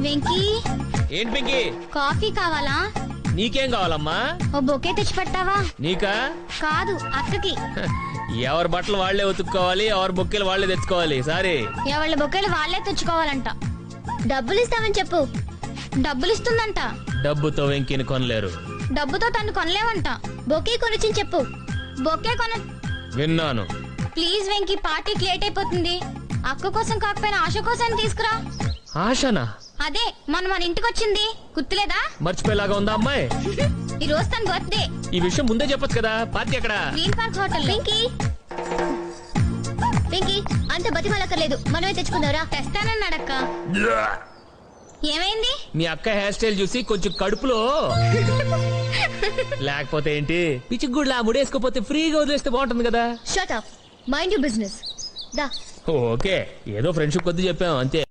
వెంకీ ఏంటి పింకీ? కాఫీ కావాలా? నీకేం కావాలమ్మా? ఓ బొకే తెచ్చి పెట్టావా? నీకా? కాదు, అక్కకి. ఎవరి బట్టలు వాళ్లే ఉతుక్కోవాలి, ఎవరి బొక్కేలు వాళ్లే తెచ్చుకోవాలి. సారీ, ఎవళ్ళ బొకేలు వాళ్లే తెచ్చుకోవాలంట. డబ్బులు ఇస్తామని చెప్పు. డబ్బులు ఇస్తుందంట. డబ్బుతో వెంకీని కొనలేరు. డబ్బుతో తను కొనలేవంట. బొకే కొనిచ్చి చెప్పు. బొకే కొన. విన్నాను. ప్లీజ్ వెంకీ, పార్టీకి లేట్ అయిపోతుంది. అక్క కోసం కాకపోయినా ఆశ కోసం తీసుకురా. ఆశనా? అదే మన ఇంటికి వచ్చింది, గుర్తులేదా? మర్చిపోయేలాగా ఉందా అమ్మాయి? ఈ రోజు తన బర్త్డే. ఈ విషయం ముందే చెప్పొచ్చు కదా. పార్టీ ఎక్కడ? Green park hotel. వెంకీ అంత బతిమాలక్కర్లేదు, మనమే తెచ్చుకుందారా? తెస్తానన్నాడక్క. ఏమైంది? మీ అక్క హెయిర్ స్టైల్ చూసి కొంచెం కడుపులో. లేకపోతే ఏంటి, పిచ్చిగుడ్లా ముడేసుకోపోతే ఫ్రీగా వదిలేస్తే బాగుంటుంది కదా. Shut up, mind your business. దా. ఓకే, ఏదో ఫ్రెండ్షిప్ కొద్ది చెప్పాం అంతే.